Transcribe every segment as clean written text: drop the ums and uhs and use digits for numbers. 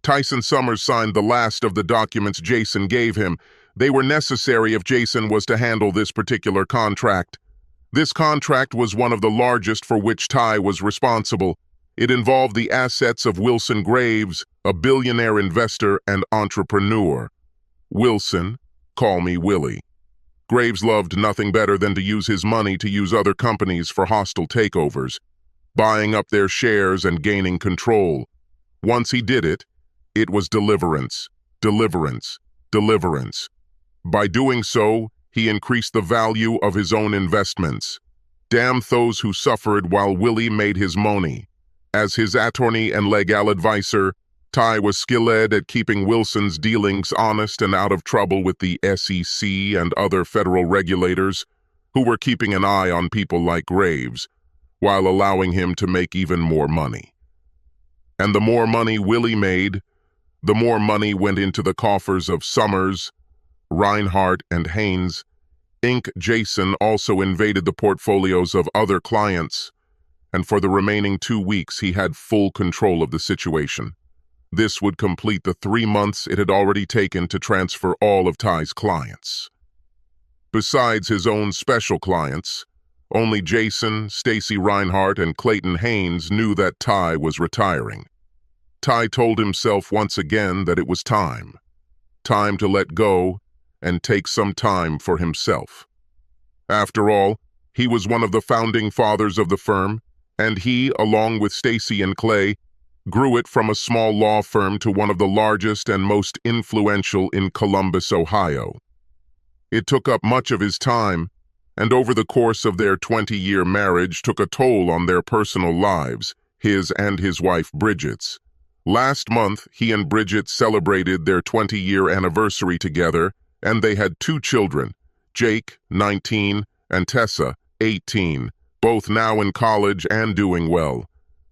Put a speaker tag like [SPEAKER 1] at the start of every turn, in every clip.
[SPEAKER 1] Tyson Summers signed the last of the documents Jason gave him. They were necessary if Jason was to handle this particular contract. This contract was one of the largest for which Ty was responsible. It involved the assets of Wilson Graves, a billionaire investor and entrepreneur. Wilson, call me Willie. Graves loved nothing better than to use his money to use other companies for hostile takeovers, buying up their shares and gaining control. Once he did it, it was deliverance, deliverance, deliverance. By doing so, he increased the value of his own investments. Damn those who suffered while Willie made his money. As his attorney and legal advisor, Ty was skilled at keeping Wilson's dealings honest and out of trouble with the SEC and other federal regulators, who were keeping an eye on people like Graves, while allowing him to make even more money. And the more money Willie made, the more money went into the coffers of Summers, Reinhardt, and Haynes. Inc. Jason also invaded the portfolios of other clients, and for the remaining 2 weeks he had full control of the situation. This would complete the 3 months it had already taken to transfer all of Ty's clients. Besides his own special clients, only Jason, Stacy Reinhardt, and Clayton Haynes knew that Ty was retiring. Ty told himself once again that it was time. Time to let go and take some time for himself. After all, he was one of the founding fathers of the firm, and he, along with Stacy and Clay, grew it from a small law firm to one of the largest and most influential in Columbus, Ohio. It took up much of his time, and over the course of their 20-year marriage took a toll on their personal lives, his and his wife Bridget's. Last month, he and Bridget celebrated their 20-year anniversary together, and they had 2 children, Jake, 19, and Tessa, 18, both now in college and doing well.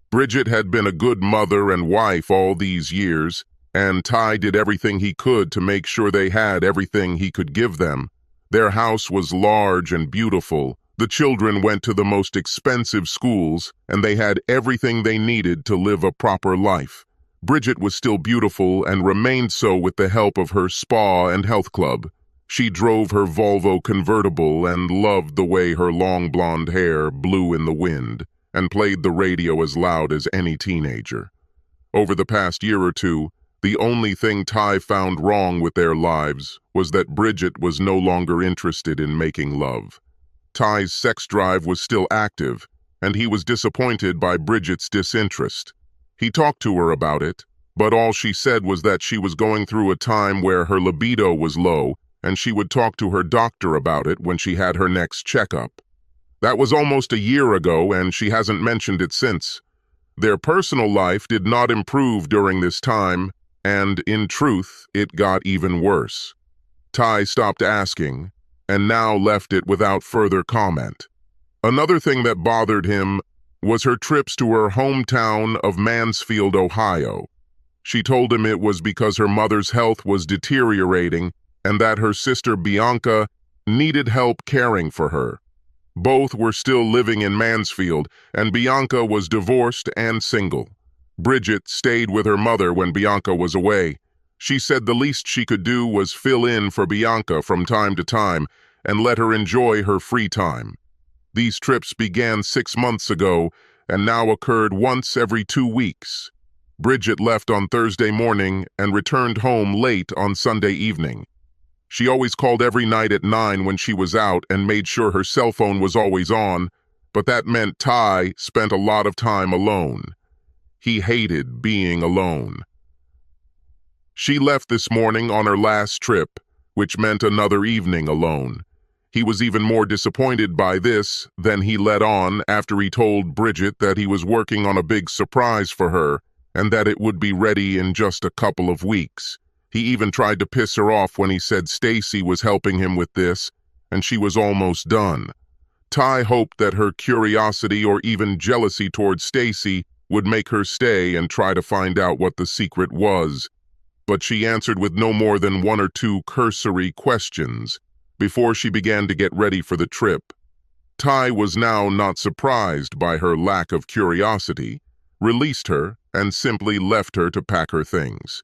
[SPEAKER 1] Bridget had been a good mother and wife all these years, and Ty did everything he could to make sure they had everything he could give them. Their house was large and beautiful. The children went to the most expensive schools, and they had everything they needed to live a proper life. Bridget was still beautiful and remained so with the help of her spa and health club. She drove her Volvo convertible and loved the way her long blonde hair blew in the wind and played the radio as loud as any teenager. Over the past year or two, the only thing Ty found wrong with their lives was that Bridget was no longer interested in making love. Ty's sex drive was still active, and he was disappointed by Bridget's disinterest. He talked to her about it, but all she said was that she was going through a time where her libido was low, and she would talk to her doctor about it when she had her next checkup. That was almost a year ago, and she hasn't mentioned it since. Their personal life did not improve during this time, and in truth, it got even worse. Ty stopped asking, and now left it without further comment. Another thing that bothered him was her trips to her hometown of Mansfield, Ohio. She told him it was because her mother's health was deteriorating and that her sister Bianca needed help caring for her. Both were still living in Mansfield, and Bianca was divorced and single. Bridget stayed with her mother when Bianca was away. She said the least she could do was fill in for Bianca from time to time and let her enjoy her free time. These trips began 6 months ago and now occurred once every 2 weeks. Bridget left on Thursday morning and returned home late on Sunday evening. She always called every night at 9 when she was out and made sure her cell phone was always on, but that meant Ty spent a lot of time alone. He hated being alone. She left this morning on her last trip, which meant another evening alone. He was even more disappointed by this than he let on after he told Bridget that he was working on a big surprise for her and that it would be ready in just a couple of weeks. He even tried to piss her off when he said Stacy was helping him with this, and she was almost done. Ty hoped that her curiosity or even jealousy towards Stacy would make her stay and try to find out what the secret was, but she answered with no more than 1 or 2 cursory questions before she began to get ready for the trip. Ty was now not surprised by her lack of curiosity, released her, and simply left her to pack her things.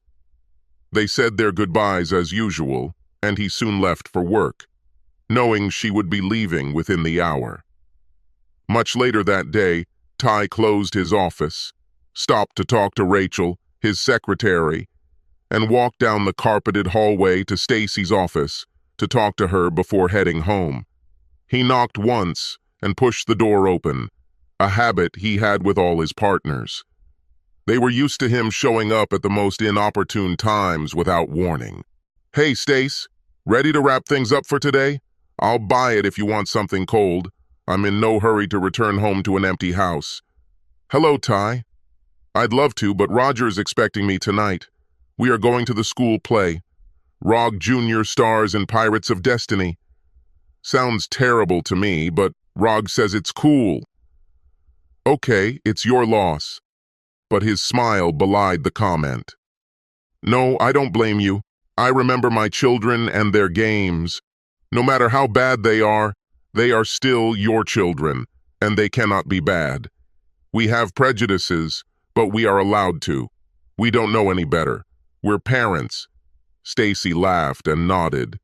[SPEAKER 1] They said their goodbyes as usual, and he soon left for work, knowing she would be leaving within the hour. Much later that day, Ty closed his office, stopped to talk to Rachel, his secretary, and walked down the carpeted hallway to Stacy's office to talk to her before heading home. He knocked once and pushed the door open, a habit he had with all his partners. They were used to him showing up at the most inopportune times without warning. "Hey, Stace, ready to wrap things up for today? I'll buy it if you want something cold. I'm in no hurry to return home to an empty house." "Hello, Ty. I'd love to, but Roger's expecting me tonight. We are going to the school play. Rog Jr. stars in Pirates of Destiny. Sounds terrible to me, but Rog says it's cool." "Okay, it's your loss." But his smile belied the comment. "No, I don't blame you. I remember my children and their games. No matter how bad they are still your children, and they cannot be bad. We have prejudices, but we are allowed to. We don't know any better. We're parents." Stacy laughed and nodded.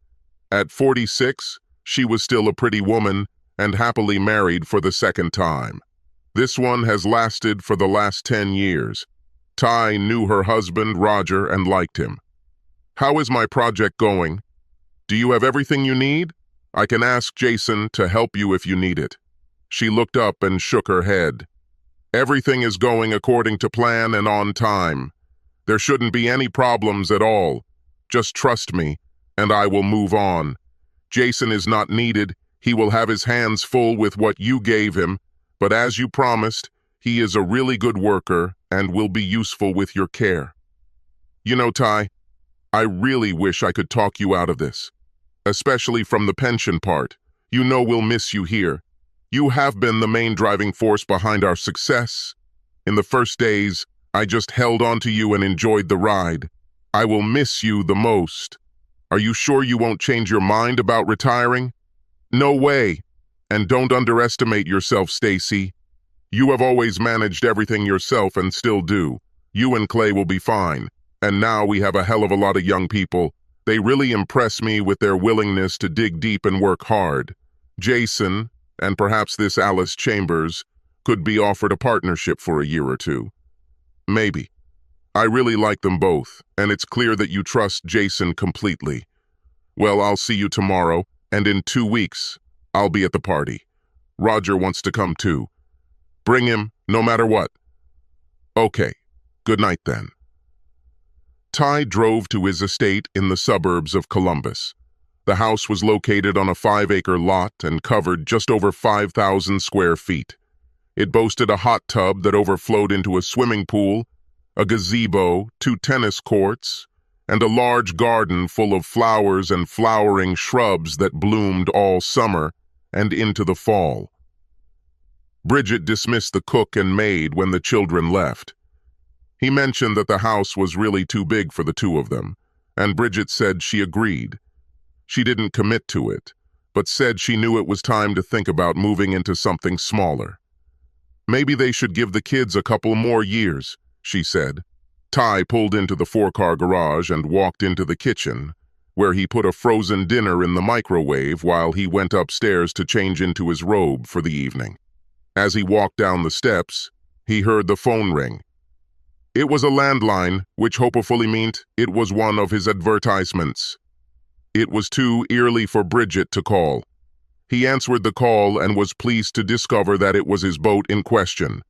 [SPEAKER 1] At 46, she was still a pretty woman and happily married for the second time. This one has lasted for the last 10 years. Ty knew her husband, Roger, and liked him. "How is my project going? Do you have everything you need? I can ask Jason to help you if you need it." She looked up and shook her head. "Everything is going according to plan and on time. There shouldn't be any problems at all. Just trust me, and I will move on. Jason is not needed. He will have his hands full with what you gave him, but as you promised, he is a really good worker and will be useful with your care. You know, Ty, I really wish I could talk you out of this, especially from the pension part. You know we'll miss you here. You have been the main driving force behind our success. In the first days, I just held on to you and enjoyed the ride. I will miss you the most. Are you sure you won't change your mind about retiring?" "No way. And don't underestimate yourself, Stacy. You have always managed everything yourself and still do. You and Clay will be fine. And now we have a hell of a lot of young people. They really impress me with their willingness to dig deep and work hard. Jason, and perhaps this Alice Chambers, could be offered a partnership for a year or two. Maybe. I really like them both, and it's clear that you trust Jason completely. Well, I'll see you tomorrow, and in 2 weeks, I'll be at the party. Roger wants to come too. Bring him, no matter what." "Okay, good night then." Ty drove to his estate in the suburbs of Columbus. The house was located on a 5-acre lot and covered just over 5,000 square feet. It boasted a hot tub that overflowed into a swimming pool, a gazebo, 2 tennis courts, and a large garden full of flowers and flowering shrubs that bloomed all summer and into the fall. Bridget dismissed the cook and maid when the children left. He mentioned that the house was really too big for the two of them, and Bridget said she agreed. She didn't commit to it, but said she knew it was time to think about moving into something smaller. Maybe they should give the kids a couple more years, she said. Ty pulled into the 4-car garage and walked into the kitchen, where he put a frozen dinner in the microwave while he went upstairs to change into his robe for the evening. As he walked down the steps, he heard the phone ring. It was a landline, which hopefully meant it was one of his advertisements. It was too early for Bridget to call. He answered the call and was pleased to discover that it was his boat in question,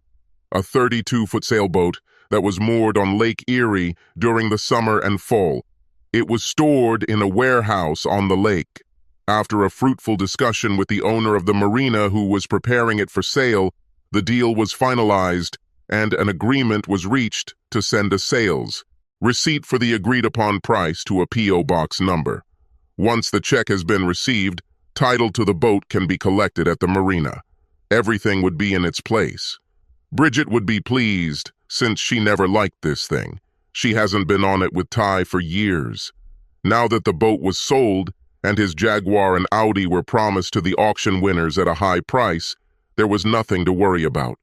[SPEAKER 1] a 32-foot sailboat that was moored on Lake Erie during the summer and fall. It was stored in a warehouse on the lake. After a fruitful discussion with the owner of the marina who was preparing it for sale, the deal was finalized and an agreement was reached to send a sales receipt for the agreed-upon price to a P.O. box number. Once the check has been received, title to the boat can be collected at the marina. Everything would be in its place. Bridget would be pleased, since she never liked this thing. She hasn't been on it with Ty for years. Now that the boat was sold, and his Jaguar and Audi were promised to the auction winners at a high price, there was nothing to worry about.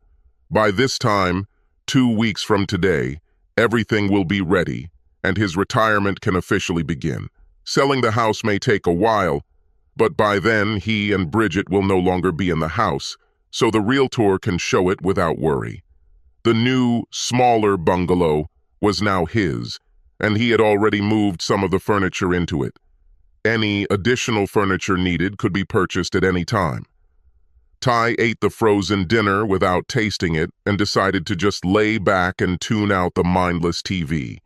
[SPEAKER 1] By this time, 2 weeks from today, everything will be ready, and his retirement can officially begin. Selling the house may take a while, but by then he and Bridget will no longer be in the house, so the realtor can show it without worry. The new, smaller bungalow was now his, and he had already moved some of the furniture into it. Any additional furniture needed could be purchased at any time. Ty ate the frozen dinner without tasting it and decided to just lay back and tune out the mindless TV.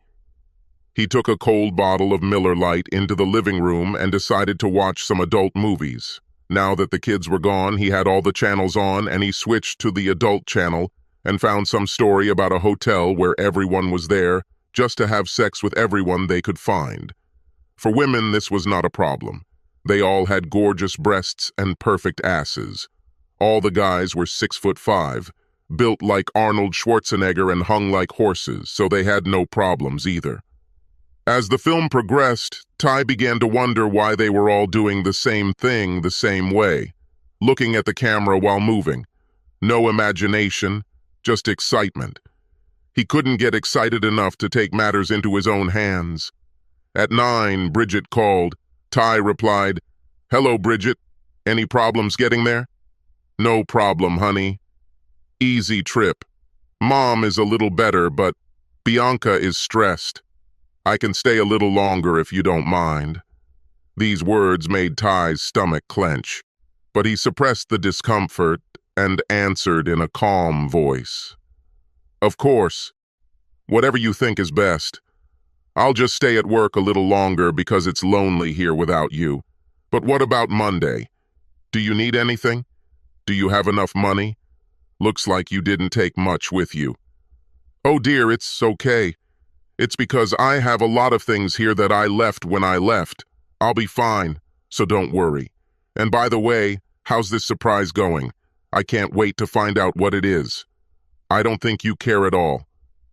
[SPEAKER 1] He took a cold bottle of Miller Lite into the living room and decided to watch some adult movies. Now that the kids were gone, he had all the channels on, and he switched to the adult channel and found some story about a hotel where everyone was there just to have sex with everyone they could find. For women, this was not a problem. They all had gorgeous breasts and perfect asses. All the guys were 6'5", built like Arnold Schwarzenegger and hung like horses, so they had no problems either. As the film progressed, Ty began to wonder why they were all doing the same thing the same way, looking at the camera while moving. No imagination, just excitement. He couldn't get excited enough to take matters into his own hands. At 9, Bridget called. Ty replied, "Hello, Bridget. Any problems getting there?" "No problem, honey. Easy trip. Mom is a little better, but Bianca is stressed. I can stay a little longer if you don't mind." These words made Ty's stomach clench, but he suppressed the discomfort and answered in a calm voice. "Of course. Whatever you think is best. I'll just stay at work a little longer because it's lonely here without you. But what about Monday? Do you need anything? Do you have enough money? Looks like you didn't take much with you." "Oh dear, it's okay. It's because I have a lot of things here that I left when I left. I'll be fine, so don't worry. And by the way, how's this surprise going? I can't wait to find out what it is. I don't think you care at all.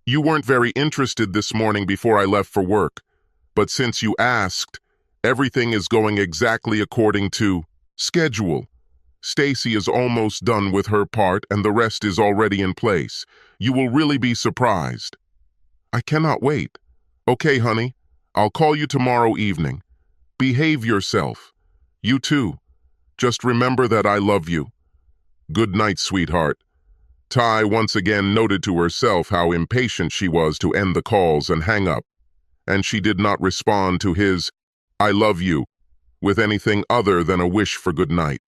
[SPEAKER 1] You weren't very interested this morning before I left for work, but since you asked, everything is going exactly according to schedule. Stacy is almost done with her part and the rest is already in place. You will really be surprised." "I cannot wait." "Okay, honey. I'll call you tomorrow evening. Behave yourself. You too. Just remember that I love you. Good night, sweetheart." Ty once again noted to herself how impatient she was to end the calls and hang up, and she did not respond to his "I love you" with anything other than a wish for good night.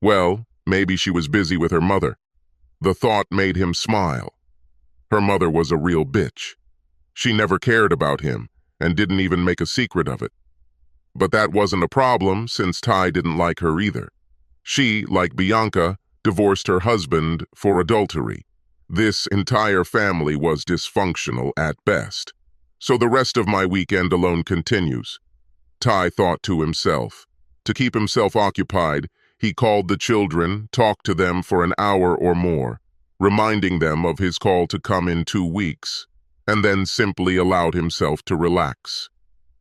[SPEAKER 1] Well, maybe she was busy with her mother. The thought made him smile. Her mother was a real bitch. She never cared about him and didn't even make a secret of it. But that wasn't a problem since Ty didn't like her either. She, like Bianca, divorced her husband for adultery. This entire family was dysfunctional at best. So the rest of my weekend alone continues. Ty thought to himself. To keep himself occupied, he called the children, talked to them for an hour or more, reminding them of his call to come in 2 weeks, and then simply allowed himself to relax.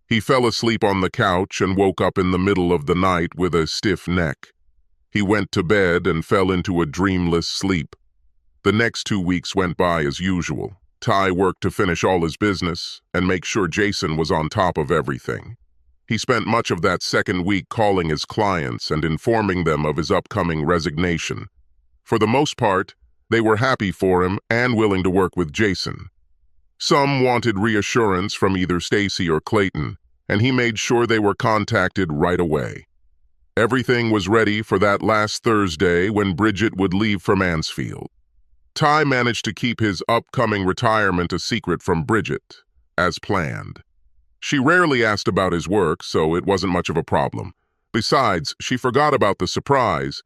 [SPEAKER 1] He fell asleep on the couch and woke up in the middle of the night with a stiff neck. He went to bed and fell into a dreamless sleep. The next 2 weeks went by as usual. Ty worked to finish all his business and make sure Jason was on top of everything. He spent much of that second week calling his clients and informing them of his upcoming resignation. For the most part, they were happy for him and willing to work with Jason. Some wanted reassurance from either Stacy or Clayton, and he made sure they were contacted right away. Everything was ready for that last Thursday when Bridget would leave for Mansfield. Ty managed to keep his upcoming retirement a secret from Bridget, as planned. She rarely asked about his work, so it wasn't much of a problem. Besides, she forgot about the surprise,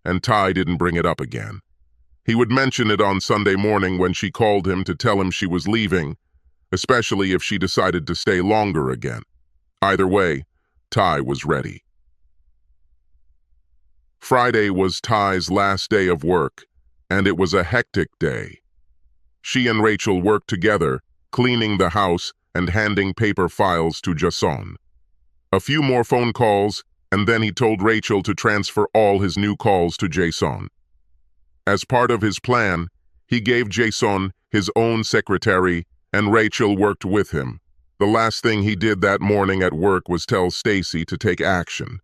[SPEAKER 1] and Ty didn't bring it up again. He would mention it on Sunday morning when she called him to tell him she was leaving, especially if she decided to stay longer again. Either way, Ty was ready. Friday was Ty's last day of work, and it was a hectic day. She and Rachel worked together, cleaning the house and handing paper files to Jason. A few more phone calls, and then he told Rachel to transfer all his new calls to Jason. As part of his plan, He gave Jason his own secretary, and Rachel worked with him. The last thing he did that morning at work was tell Stacy to take action,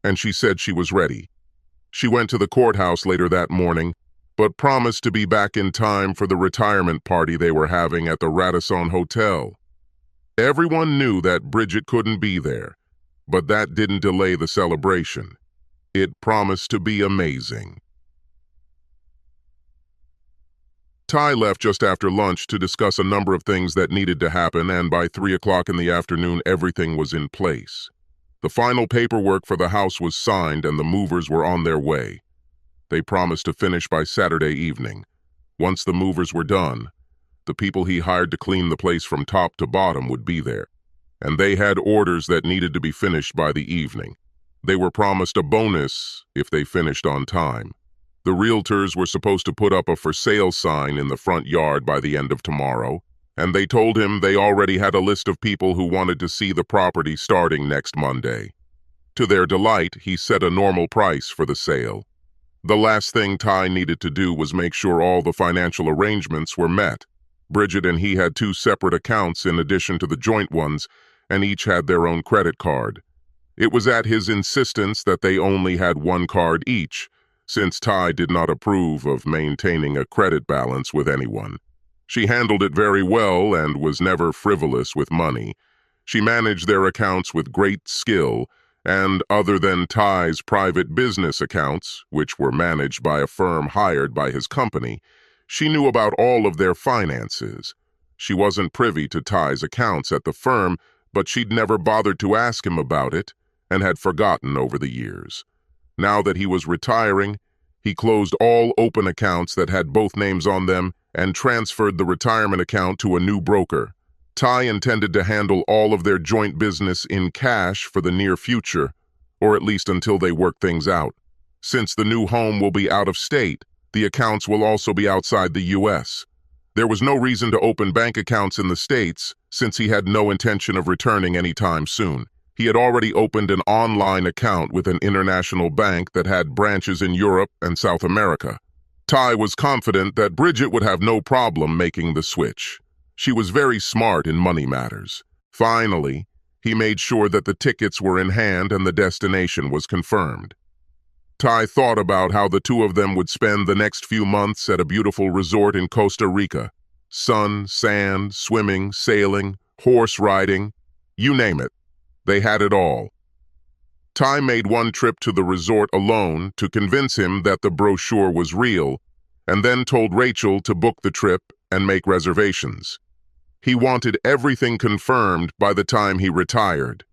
[SPEAKER 1] and she said she was ready. She went to the courthouse later that morning, but promised to be back in time for the retirement party they were having at the Radisson Hotel. Everyone knew that Bridget couldn't be there, but that didn't delay the celebration. It promised to be amazing. Ty left just after lunch to discuss a number of things that needed to happen, and by 3 o'clock in the afternoon, everything was in place. The final paperwork for the house was signed and the movers were on their way. They promised to finish by Saturday evening. Once the movers were done, the people he hired to clean the place from top to bottom would be there, and they had orders that needed to be finished by the evening. They were promised a bonus if they finished on time. The realtors were supposed to put up a for sale sign in the front yard by the end of tomorrow, and they told him they already had a list of people who wanted to see the property starting next Monday. To their delight, he set a normal price for the sale. The last thing Ty needed to do was make sure all the financial arrangements were met. Bridget and he had 2 separate accounts in addition to the joint ones, and each had their own credit card. It was at his insistence that they only had 1 card each, since Ty did not approve of maintaining a credit balance with anyone. She handled it very well and was never frivolous with money. She managed their accounts with great skill, and other than Ty's private business accounts, which were managed by a firm hired by his company, she knew about all of their finances. She wasn't privy to Ty's accounts at the firm, but she'd never bothered to ask him about it and had forgotten over the years. Now that he was retiring, he closed all open accounts that had both names on them and transferred the retirement account to a new broker. Ty intended to handle all of their joint business in cash for the near future, or at least until they work things out. Since the new home will be out of state, the accounts will also be outside the U.S. There was no reason to open bank accounts in the States, since he had no intention of returning anytime soon. He had already opened an online account with an international bank that had branches in Europe and South America. Ty was confident that Bridget would have no problem making the switch. She was very smart in money matters. Finally, he made sure that the tickets were in hand and the destination was confirmed. Ty thought about how the 2 of them would spend the next few months at a beautiful resort in Costa Rica. Sun, sand, swimming, sailing, horse riding, you name it. They had it all. Ty made one trip to the resort alone to convince him that the brochure was real, and then told Rachel to book the trip and make reservations. He wanted everything confirmed by the time he retired.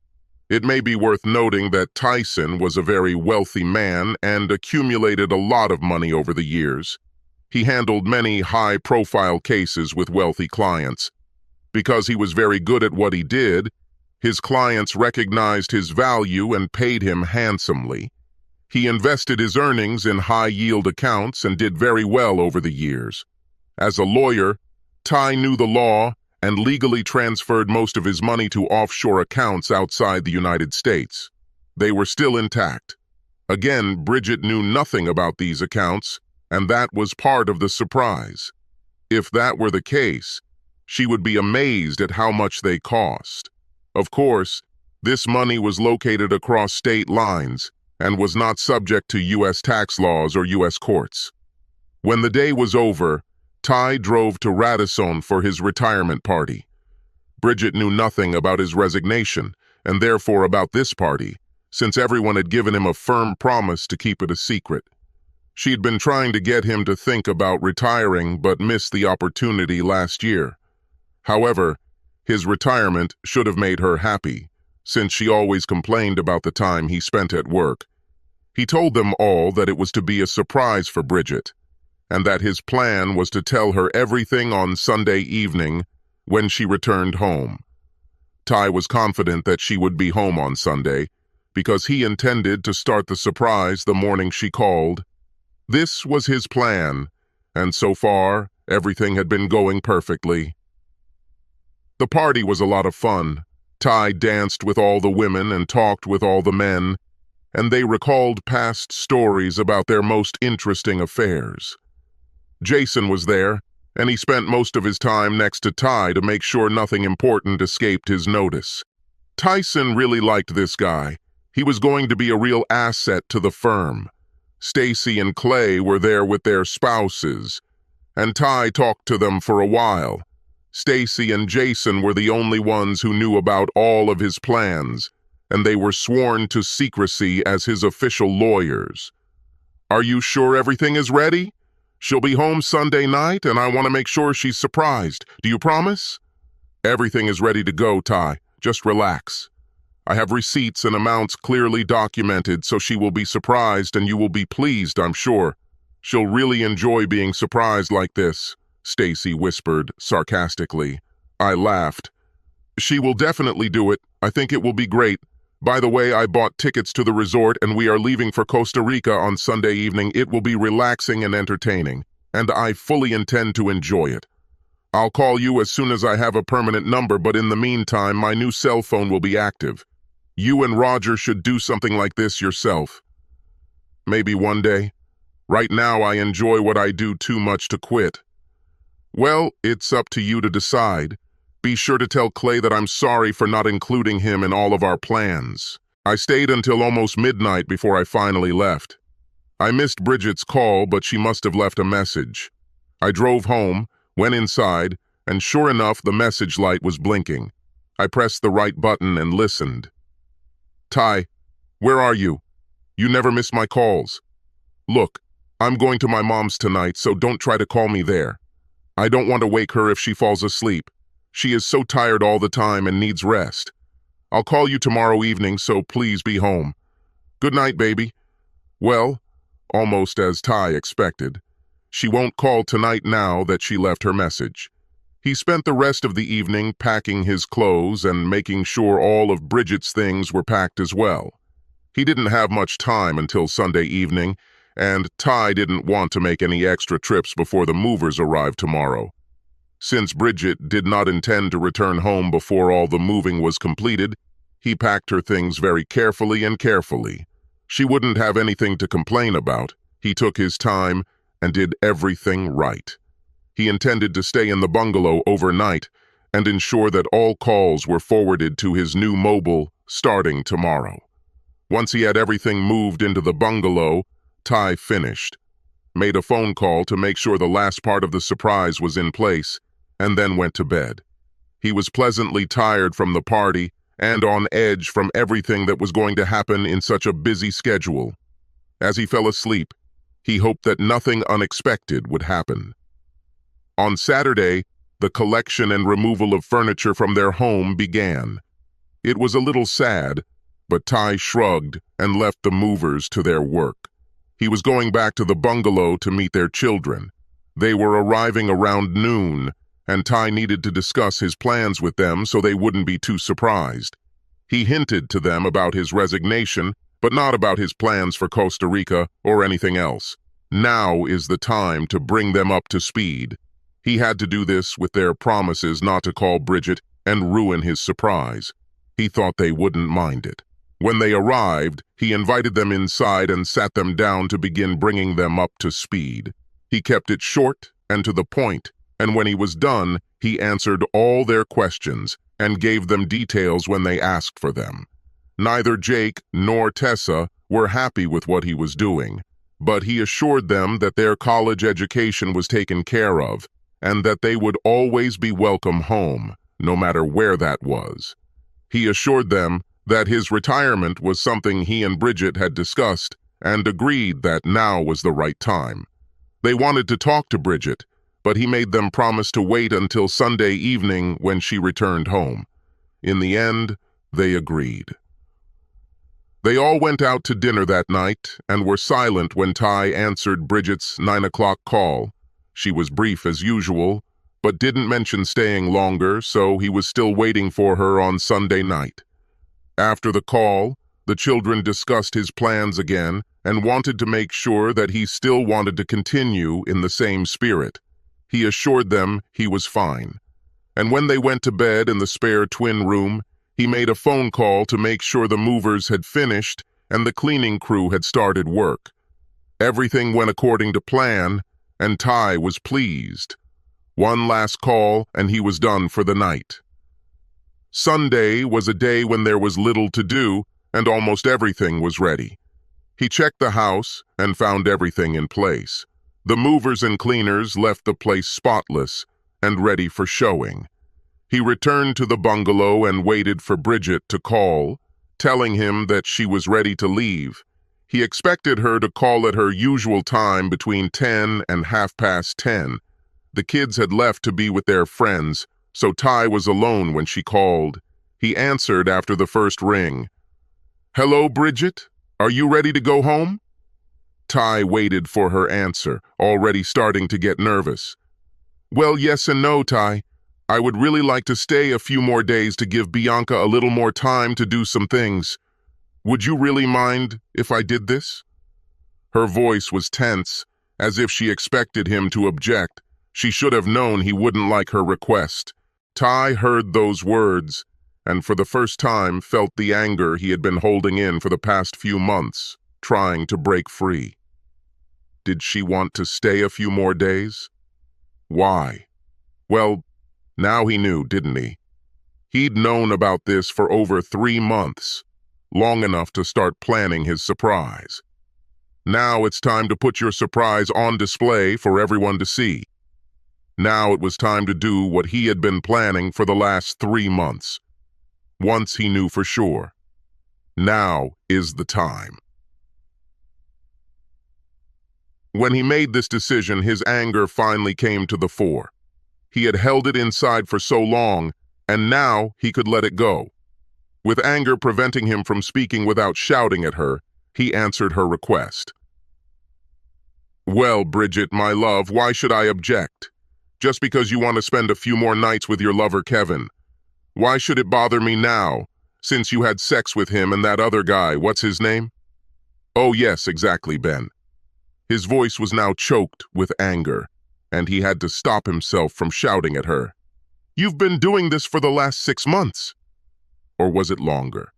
[SPEAKER 1] It may be worth noting that Tyson was a very wealthy man and accumulated a lot of money over the years. He handled many high-profile cases with wealthy clients. Because he was very good at what he did, his clients recognized his value and paid him handsomely. He invested his earnings in high-yield accounts and did very well over the years. As a lawyer, Ty knew the law and legally transferred most of his money to offshore accounts outside the United States. They were still intact. Again, Bridget knew nothing about these accounts, and that was part of the surprise. If that were the case, she would be amazed at how much they cost. Of course, this money was located across state lines and was not subject to U.S. tax laws or U.S. courts. When the day was over, Ty drove to Radisson for his retirement party. Bridget knew nothing about his resignation, and therefore about this party, since everyone had given him a firm promise to keep it a secret. She'd been trying to get him to think about retiring, but missed the opportunity last year. However, his retirement should have made her happy, since she always complained about the time he spent at work. He told them all that it was to be a surprise for Bridget, and that his plan was to tell her everything on Sunday evening when she returned home. Ty was confident that she would be home on Sunday, because he intended to start the surprise the morning she called. This was his plan, and so far, everything had been going perfectly. The party was a lot of fun. Ty danced with all the women and talked with all the men, and they recalled past stories about their most interesting affairs. Jason was there, and he spent most of his time next to Ty to make sure nothing important escaped his notice. Tyson really liked this guy. He was going to be a real asset to the firm. Stacy and Clay were there with their spouses, and Ty talked to them for a while. Stacy and Jason were the only ones who knew about all of his plans, and they were sworn to secrecy as his official lawyers. "Are you sure everything is ready? She'll be home Sunday night, and I want to make sure she's surprised. Do you promise?" "Everything is ready to go, Ty. Just relax. I have receipts and amounts clearly documented, so she will be surprised and you will be pleased, I'm sure. She'll really enjoy being surprised like this," Stacy whispered sarcastically. I laughed. "She will definitely do it. I think it will be great. By the way, I bought tickets to the resort and we are leaving for Costa Rica on Sunday evening. It will be relaxing and entertaining, and I fully intend to enjoy it. I'll call you as soon as I have a permanent number, but in the meantime, my new cell phone will be active. You and Roger should do something like this yourself. Maybe one day. Right now, I enjoy what I do too much to quit." "Well, it's up to you to decide. Be sure to tell Clay that I'm sorry for not including him in all of our plans." I stayed until almost midnight before I finally left. I missed Bridget's call, but she must have left a message. I drove home, went inside, and sure enough, the message light was blinking. I pressed the right button and listened. "Ty, where are you? You never miss my calls. Look, I'm going to my mom's tonight, so don't try to call me there. I don't want to wake her if she falls asleep. She is so tired all the time and needs rest. I'll call you tomorrow evening, so please be home. Good night, baby." Well, almost as Ty expected. She won't call tonight now that she left her message. He spent the rest of the evening packing his clothes and making sure all of Bridget's things were packed as well. He didn't have much time until Sunday evening, and Ty didn't want to make any extra trips before the movers arrived tomorrow. Since Bridget did not intend to return home before all the moving was completed, he packed her things very carefully and carefully. She wouldn't have anything to complain about. He took his time and did everything right. He intended to stay in the bungalow overnight and ensure that all calls were forwarded to his new mobile starting tomorrow. Once he had everything moved into the bungalow, Ty finished, made a phone call to make sure the last part of the surprise was in place, and then went to bed. He was pleasantly tired from the party and on edge from everything that was going to happen in such a busy schedule. As he fell asleep, he hoped that nothing unexpected would happen. On Saturday, the collection and removal of furniture from their home began. It was a little sad, but Ty shrugged and left the movers to their work. He was going back to the bungalow to meet their children. They were arriving around noon, and Ty needed to discuss his plans with them so they wouldn't be too surprised. He hinted to them about his resignation, but not about his plans for Costa Rica or anything else. Now is the time to bring them up to speed. He had to do this with their promises not to call Bridget and ruin his surprise. He thought they wouldn't mind it. When they arrived, he invited them inside and sat them down to begin bringing them up to speed. He kept it short and to the point, and when he was done, he answered all their questions and gave them details when they asked for them. Neither Jake nor Tessa were happy with what he was doing, but he assured them that their college education was taken care of and that they would always be welcome home, no matter where that was. He assured them that his retirement was something he and Bridget had discussed and agreed that now was the right time. They wanted to talk to Bridget, but he made them promise to wait until Sunday evening when she returned home. In the end, they agreed. They all went out to dinner that night and were silent when Ty answered Bridget's 9 o'clock call. She was brief as usual, but didn't mention staying longer, so he was still waiting for her on Sunday night. After the call, the children discussed his plans again and wanted to make sure that he still wanted to continue in the same spirit. He assured them he was fine. And when they went to bed in the spare twin room, he made a phone call to make sure the movers had finished and the cleaning crew had started work. Everything went according to plan, and Ty was pleased. One last call, and he was done for the night. Sunday was a day when there was little to do, and almost everything was ready. He checked the house and found everything in place. The movers and cleaners left the place spotless and ready for showing. He returned to the bungalow and waited for Bridget to call, telling him that she was ready to leave. He expected her to call at her usual time between 10 and 10:30. The kids had left to be with their friends, so Ty was alone when she called. He answered after the first ring. "Hello, Bridget? Are you ready to go home?" Ty waited for her answer, already starting to get nervous. "Well, yes and no, Ty. I would really like to stay a few more days to give Bianca a little more time to do some things. Would you really mind if I did this?" Her voice was tense, as if she expected him to object. She should have known he wouldn't like her request. Ty heard those words, and for the first time felt the anger he had been holding in for the past few months, trying to break free. Did she want to stay a few more days? Why? Well, now he knew, didn't he? He'd known about this for over 3 months, long enough to start planning his surprise. Now it's time to put your surprise on display for everyone to see. Now it was time to do what he had been planning for the last 3 months. Once he knew for sure. Now is the time. When he made this decision, his anger finally came to the fore. He had held it inside for so long, and now he could let it go. With anger preventing him from speaking without shouting at her, he answered her request. "Well, Bridget, my love, why should I object? Just because you want to spend a few more nights with your lover, Kevin. Why should it bother me now, since you had sex with him and that other guy, what's his name?" "Oh yes, exactly, Ben." His voice was now choked with anger, and he had to stop himself from shouting at her. "You've been doing this for the last 6 months. Or was it longer?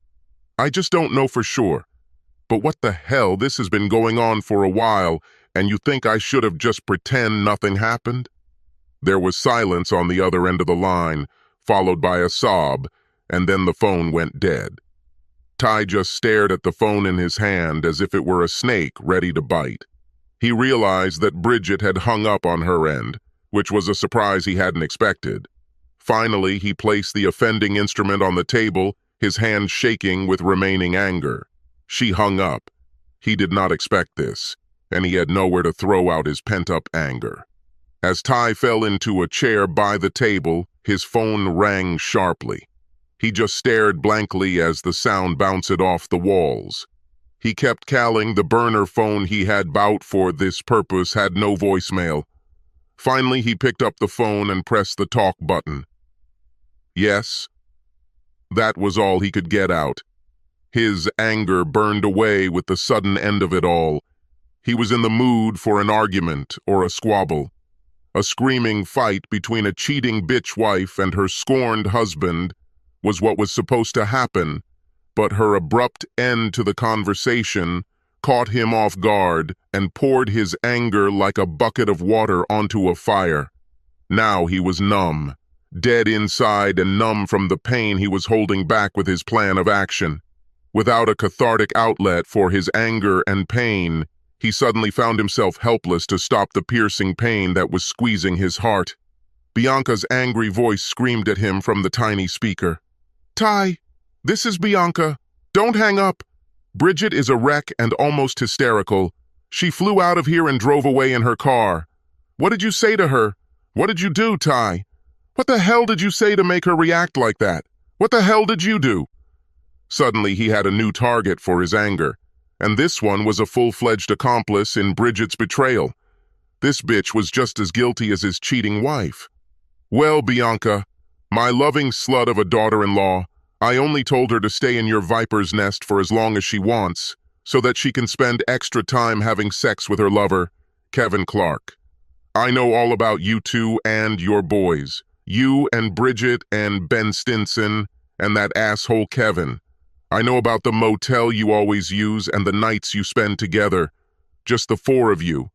[SPEAKER 1] I just don't know for sure. But what the hell, this has been going on for a while, and you think I should have just pretend nothing happened?" There was silence on the other end of the line, followed by a sob, and then the phone went dead. Ty just stared at the phone in his hand as if it were a snake ready to bite. He realized that Bridget had hung up on her end, which was a surprise he hadn't expected. Finally, he placed the offending instrument on the table, his hand shaking with remaining anger. She hung up. He did not expect this, and he had nowhere to throw out his pent-up anger. As Ty fell into a chair by the table, his phone rang sharply. He just stared blankly as the sound bounced off the walls. He kept calling the burner phone he had bought for this purpose had no voicemail. Finally, he picked up the phone and pressed the talk button. "Yes?" That was all he could get out. His anger burned away with the sudden end of it all. He was in the mood for an argument or a squabble. A screaming fight between a cheating bitch wife and her scorned husband was what was supposed to happen, but her abrupt end to the conversation caught him off guard and poured his anger like a bucket of water onto a fire. Now he was numb, dead inside and numb from the pain he was holding back with his plan of action. Without a cathartic outlet for his anger and pain, he suddenly found himself helpless to stop the piercing pain that was squeezing his heart. Bianca's angry voice screamed at him from the tiny speaker. "Ty, this is Bianca. Don't hang up. Bridget is a wreck and almost hysterical. She flew out of here and drove away in her car. What did you say to her? What did you do, Ty? What the hell did you say to make her react like that? What the hell did you do?" Suddenly he had a new target for his anger, and this one was a full-fledged accomplice in Bridget's betrayal. This bitch was just as guilty as his cheating wife. "Well, Bianca, my loving slut of a daughter-in-law, I only told her to stay in your viper's nest for as long as she wants, so that she can spend extra time having sex with her lover, Kevin Clark. I know all about you two and your boys, you and Bridget and Ben Stinson and that asshole Kevin. I know about the motel you always use and the nights you spend together, just the 4 of you.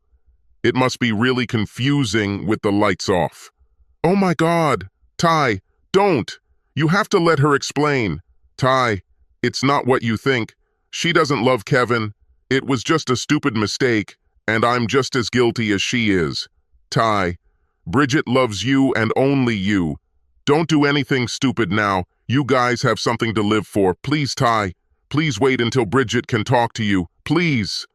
[SPEAKER 1] It must be really confusing with the lights off. Oh my God, Ty, don't. You have to let her explain. Ty, it's not what you think. She doesn't love Kevin. It was just a stupid mistake, and I'm just as guilty as she is. Ty, Bridget loves you and only you. Don't do anything stupid now. You guys have something to live for. Please, Ty. Please wait until Bridget can talk to you. Please.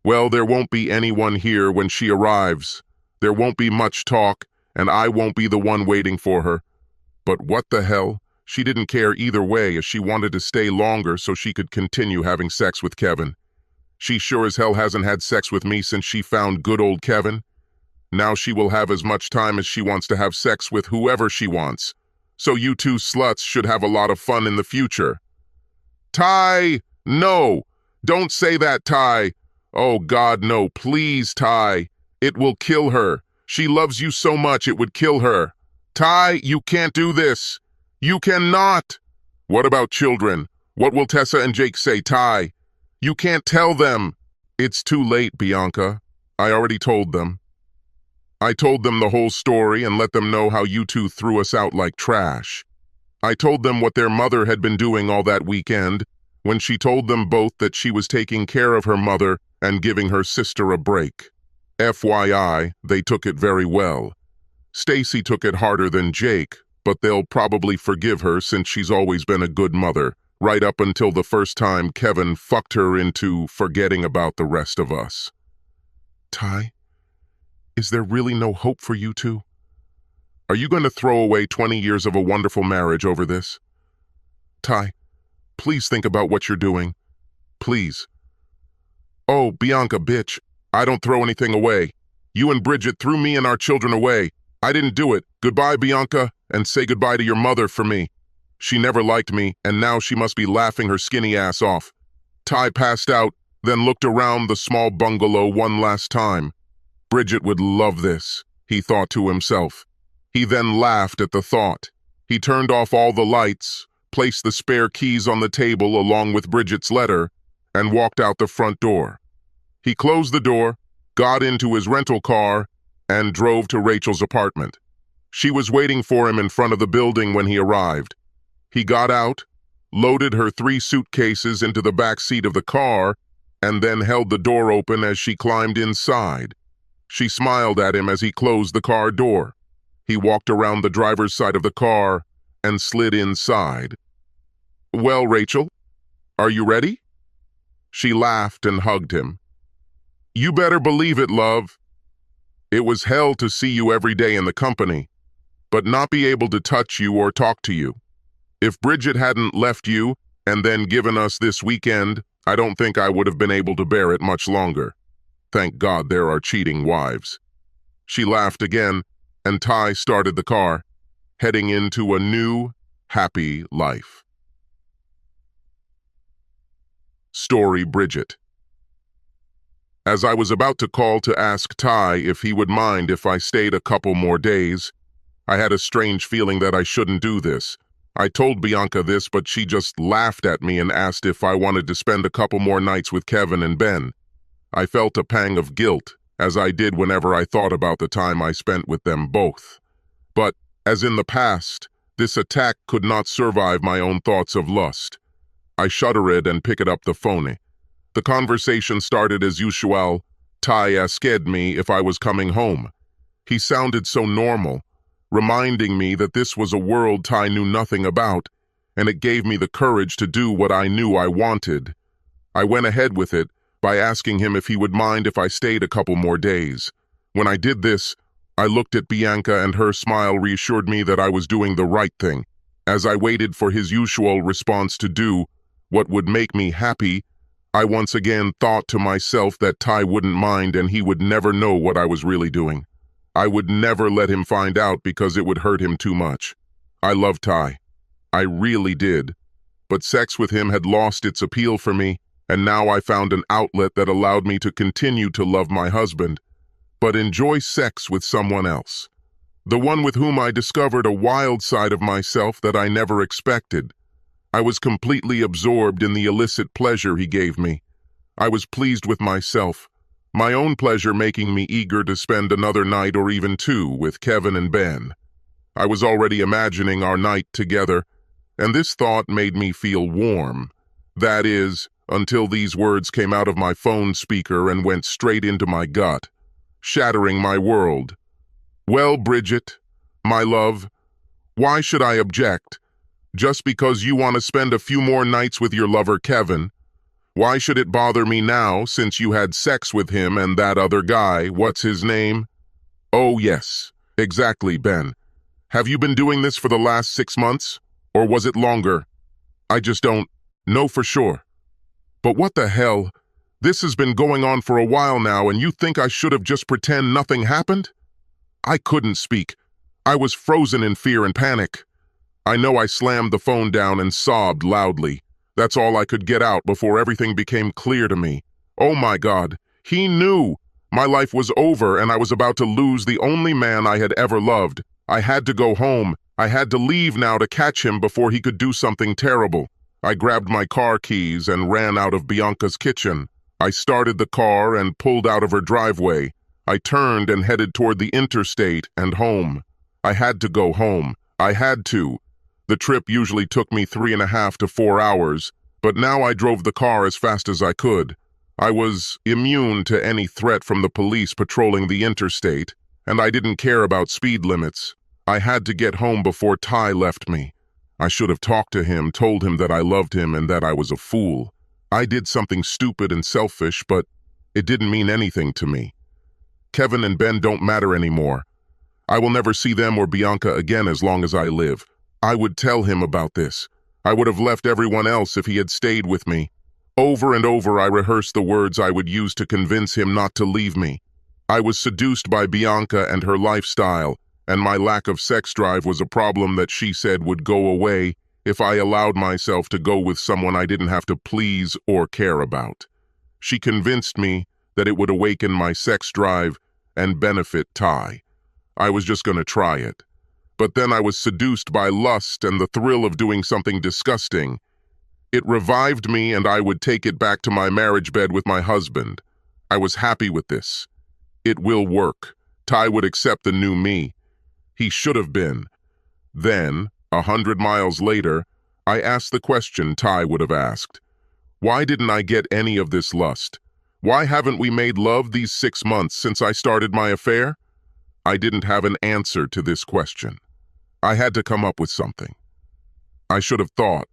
[SPEAKER 1] Well, there won't be anyone here when she arrives. There won't be much talk, and I won't be the one waiting for her. But what the hell? She didn't care either way, as she wanted to stay longer so she could continue having sex with Kevin. She sure as hell hasn't had sex with me since she found good old Kevin. Now she will have as much time as she wants to have sex with whoever she wants. So you two sluts should have a lot of fun in the future. Ty, no. Don't say that, Ty. Oh God, no, please, Ty. It will kill her. She loves you so much it would kill her. Ty, you can't do this. You cannot. What about children? What will Tessa and Jake say, Ty? You can't tell them. It's too late, Bianca. I already told them. I told them the whole story and let them know how you two threw us out like trash. I told them what their mother had been doing all that weekend, when she told them both that she was taking care of her mother and giving her sister a break. FYI, they took it very well. Stacy took it harder than Jake, but they'll probably forgive her since she's always been a good mother, right up until the first time Kevin fucked her into forgetting about the rest of us. Ty, is there really no hope for you two? Are you going to throw away 20 years of a wonderful marriage over this? Ty, please think about what you're doing. Please. Oh, Bianca, bitch, I don't throw anything away. You and Bridget threw me and our children away. I didn't do it. Goodbye, Bianca, and say goodbye to your mother for me. She never liked me, and now she must be laughing her skinny ass off. Ty passed out, then looked around the small bungalow one last time. Bridget would love this, he thought to himself. He then laughed at the thought. He turned off all the lights, placed the spare keys on the table along with Bridget's letter, and walked out the front door. He closed the door, got into his rental car, and drove to Rachel's apartment. She was waiting for him in front of the building when he arrived. He got out, loaded her 3 suitcases into the back seat of the car, and then held the door open as she climbed inside. She smiled at him as he closed the car door. He walked around the driver's side of the car and slid inside. Well, Rachel, are you ready? She laughed and hugged him. You better believe it, love. It was hell to see you every day in the company, but not be able to touch you or talk to you. If Bridget hadn't left you and then given us this weekend, I don't think I would have been able to bear it much longer. Thank God there are cheating wives. She laughed again, and Ty started the car, heading into a new, happy life. Story Bridget. As I was about to call to ask Ty if he would mind if I stayed a couple more days, I had a strange feeling that I shouldn't do this. I told Bianca this, but she just laughed at me and asked if I wanted to spend a couple more nights with Kevin and Ben. I felt a pang of guilt, as I did whenever I thought about the time I spent with them both. But, as in the past, this attack could not survive my own thoughts of lust. I shuddered and picked up the phone. The conversation started as usual. Ty asked me if I was coming home. He sounded so normal, reminding me that this was a world Ty knew nothing about, and it gave me the courage to do what I knew I wanted. I went ahead with it by asking him if he would mind if I stayed a couple more days. When I did this, I looked at Bianca and her smile reassured me that I was doing the right thing. As I waited for his usual response to do what would make me happy, I once again thought to myself that Ty wouldn't mind and he would never know what I was really doing. I would never let him find out because it would hurt him too much. I loved Ty. I really did. But sex with him had lost its appeal for me, and now I found an outlet that allowed me to continue to love my husband, but enjoy sex with someone else. The one with whom I discovered a wild side of myself that I never expected. I was completely absorbed in the illicit pleasure he gave me. I was pleased with myself. my own pleasure making me eager to spend another night or even two with Kevin and Ben. I was already imagining our night together, and this thought made me feel warm. That is, until these words came out of my phone speaker and went straight into my gut, shattering my world. "Well, Bridget, my love, why should I object? Just because you want to spend a few more nights with your lover Kevin? Why should it bother me now since you had sex with him and that other guy, what's his name?" "Oh yes, exactly, Ben. Have you been doing this for the last 6 months? Or was it longer? I just don't know for sure." "But what the hell? This has been going on for a while now, and you think I should have just pretend nothing happened?" I couldn't speak. I was frozen in fear and panic. I know I slammed the phone down and sobbed loudly. That's all I could get out before everything became clear to me. Oh my God, he knew! My life was over and I was about to lose the only man I had ever loved. I had to go home. I had to leave now to catch him before he could do something terrible. I grabbed my car keys and ran out of Bianca's kitchen. I started the car and pulled out of her driveway. I turned and headed toward the interstate and home. I had to go home. I had to. The trip usually took me 3.5 to 4 hours, but now I drove the car as fast as I could. I was immune to any threat from the police patrolling the interstate, and I didn't care about speed limits. I had to get home before Ty left me. I should have talked to him, told him that I loved him and that I was a fool. I did something stupid and selfish, but it didn't mean anything to me. Kevin and Ben don't matter anymore. I will never see them or Bianca again as long as I live. I would tell him about this. I would have left everyone else if he had stayed with me. Over and over I rehearsed the words I would use to convince him not to leave me. I was seduced by Bianca and her lifestyle, and my lack of sex drive was a problem that she said would go away if I allowed myself to go with someone I didn't have to please or care about. She convinced me that it would awaken my sex drive and benefit Ty. I was just going to try it. But then I was seduced by lust and the thrill of doing something disgusting. It revived me and I would take it back to my marriage bed with my husband. I was happy with this. It will work. Ty would accept the new me. He should have been. Then, 100 miles later, I asked the question Ty would have asked. Why didn't I get any of this lust? Why haven't we made love these 6 months since I started my affair? I didn't have an answer to this question. I had to come up with something. I should have thought.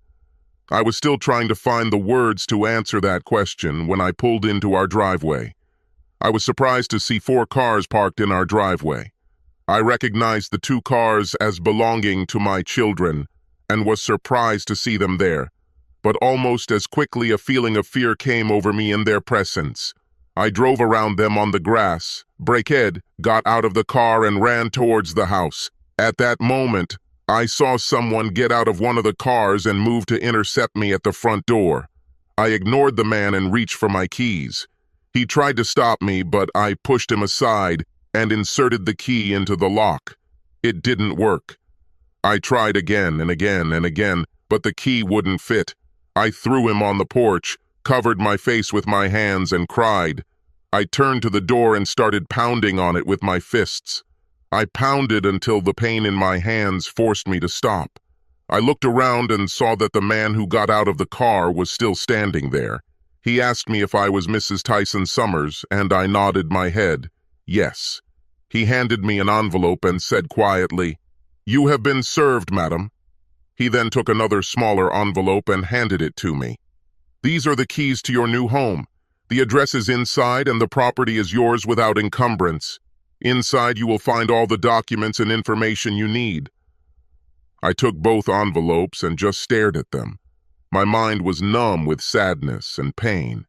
[SPEAKER 1] I was still trying to find the words to answer that question when I pulled into our driveway. I was surprised to see 4 cars parked in our driveway. I recognized the 2 cars as belonging to my children and was surprised to see them there. But almost as quickly a feeling of fear came over me in their presence. I drove around them on the grass, Breakhead, got out of the car and ran towards the house. At that moment, I saw someone get out of one of the cars and move to intercept me at the front door. I ignored the man and reached for my keys. He tried to stop me, but I pushed him aside and inserted the key into the lock. It didn't work. I tried again and again and again, but the key wouldn't fit. I threw him on the porch, covered my face with my hands, and cried. I turned to the door and started pounding on it with my fists. I pounded until the pain in my hands forced me to stop. I looked around and saw that the man who got out of the car was still standing there. He asked me if I was Mrs. Tyson Summers, and I nodded my head. Yes. He handed me an envelope and said quietly, "You have been served, madam." He then took another smaller envelope and handed it to me. "These are the keys to your new home. The address is inside and the property is yours without encumbrance. Inside you will find all the documents and information you need." I took both envelopes and just stared at them. My mind was numb with sadness and pain.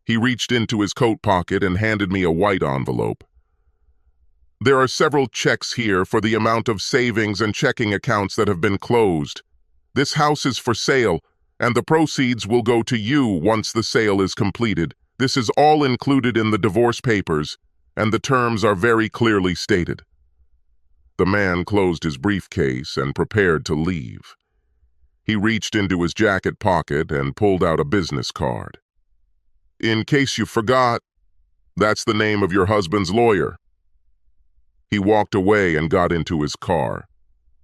[SPEAKER 1] He reached into his coat pocket and handed me a white envelope. "There are several checks here for the amount of savings and checking accounts that have been closed. This house is for sale, and the proceeds will go to you once the sale is completed. This is all included in the divorce papers, and the terms are very clearly stated." The man closed his briefcase and prepared to leave. He reached into his jacket pocket and pulled out a business card. "In case you forgot, That's the name of your husband's lawyer." He walked away and got into his car.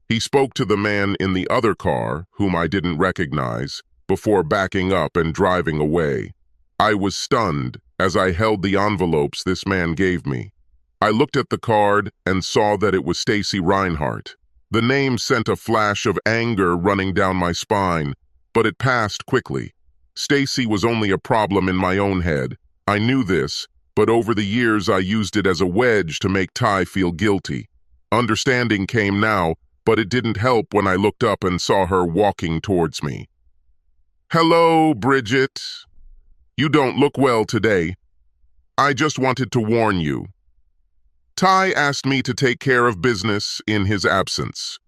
[SPEAKER 1] He spoke to the man in the other car, whom I didn't recognize, before backing up and driving away. I was stunned as I held the envelopes this man gave me. I looked at the card and saw that it was Stacy Reinhardt. The name sent a flash of anger running down my spine, but it passed quickly. Stacy was only a problem in my own head. I knew this, but over the years I used it as a wedge to make Ty feel guilty. Understanding came now, but it didn't help when I looked up and saw her walking towards me. "Hello, Bridget. You don't look well today. I just wanted to warn you. Ty asked me to take care of business in his absence.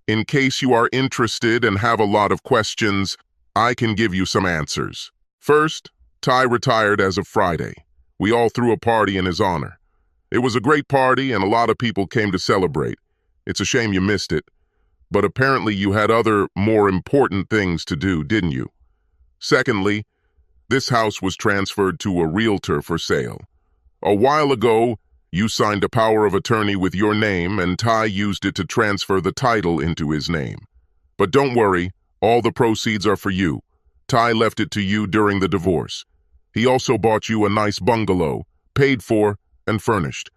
[SPEAKER 1] In case you are interested and have a lot of questions, I can give you some answers. First, Ty retired as of Friday. We all threw a party in his honor. It was a great party and a lot of people came to celebrate. It's a shame you missed it, but apparently you had other, more important things to do, didn't you? Secondly, this house was transferred to a realtor for sale. A while ago, you signed a power of attorney with your name and Ty used it to transfer the title into his name. But don't worry, all the proceeds are for you. Ty left it to you during the divorce. He also bought you a nice bungalow, paid for and furnished.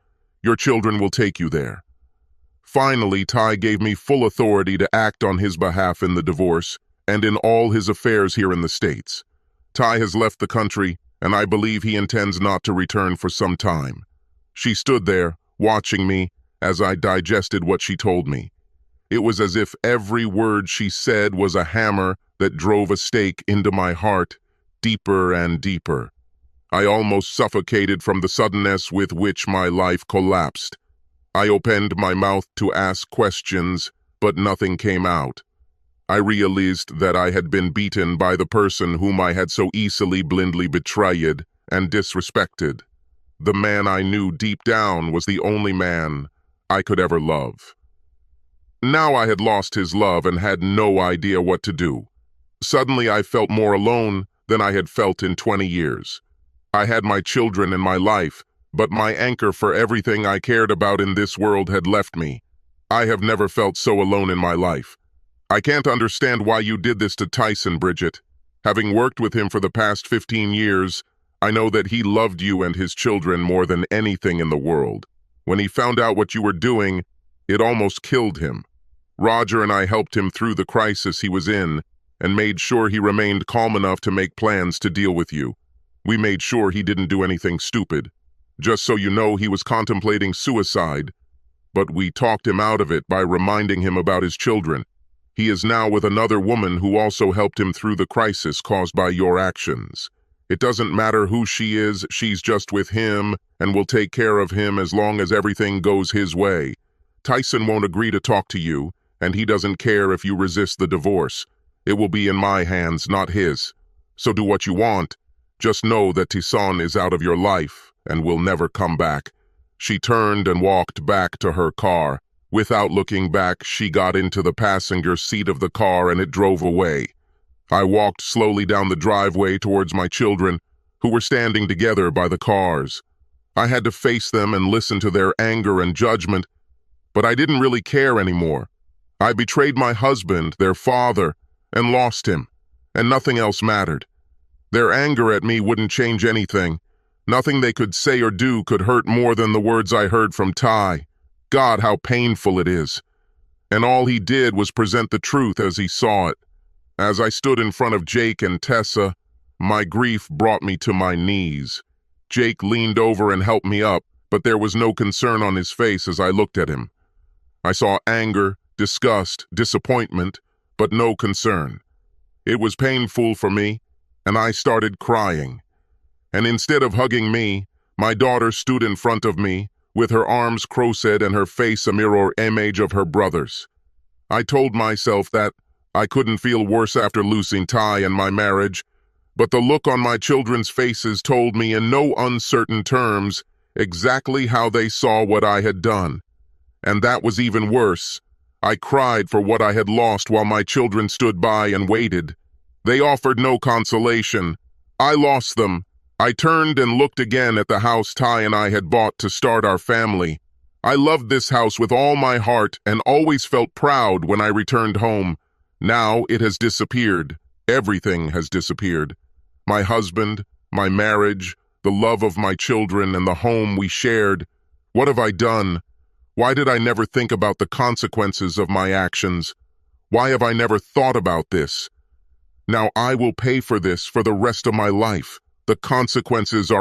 [SPEAKER 1] Your children will take you there. Finally, Ty gave me full authority to act on his behalf in the divorce and in all his affairs here in the States. Ty has left the country, and I believe he intends not to return for some time." She stood there, watching me, as I digested what she told me. It was as if every word she said was a hammer that drove a stake into my heart, deeper and deeper. I almost suffocated from the suddenness with which my life collapsed. I opened my mouth to ask questions, but nothing came out. I realized that I had been beaten by the person whom I had so easily blindly betrayed and disrespected. The man I knew deep down was the only man I could ever love. Now I had lost his love and had no idea what to do. Suddenly I felt more alone than I had felt in 20 years. I had my children and my life, but my anchor for everything I cared about in this world had left me. I have never felt so alone in my life. I can't understand why you did this to Tyson, Bridget. Having worked with him for the past 15 years, I know that he loved you and his children more than anything in the world. When he found out what you were doing, it almost killed him. Roger and I helped him through the crisis he was in and made sure he remained calm enough to make plans to deal with you. We made sure he didn't do anything stupid. Just so you know, he was contemplating suicide, but we talked him out of it by reminding him about his children. He is now with another woman who also helped him through the crisis caused by your actions. It doesn't matter who she is, she's just with him and will take care of him as long as everything goes his way. Tyson won't agree to talk to you, and he doesn't care if you resist the divorce. It will be in my hands, not his. So do what you want. Just know that Tyson is out of your life and will never come back. She turned and walked back to her car. Without looking back, she got into the passenger seat of the car and it drove away. I walked slowly down the driveway towards my children, who were standing together by the cars. I had to face them and listen to their anger and judgment, but I didn't really care anymore. I betrayed my husband, their father, and lost him, and nothing else mattered. Their anger at me wouldn't change anything. Nothing they could say or do could hurt more than the words I heard from Ty. God, how painful it is. And all he did was present the truth as he saw it. As I stood in front of Jake and Tessa, my grief brought me to my knees. Jake leaned over and helped me up, but there was no concern on his face as I looked at him. I saw anger, disgust, disappointment, but no concern. It was painful for me, and I started crying. And instead of hugging me, my daughter stood in front of me, with her arms crossed and her face a mirror image of her brother's. I told myself that I couldn't feel worse after losing Ty and my marriage, but the look on my children's faces told me in no uncertain terms exactly how they saw what I had done. And that was even worse. I cried for what I had lost while my children stood by and waited. They offered no consolation. I lost them, I turned and looked again at the house Ty and I had bought to start our family. I loved this house with all my heart and always felt proud when I returned home. Now it has disappeared. Everything has disappeared. My husband, my marriage, the love of my children, and the home we shared. What have I done? Why did I never think about the consequences of my actions? Why have I never thought about this? Now I will pay for this for the rest of my life. The consequences are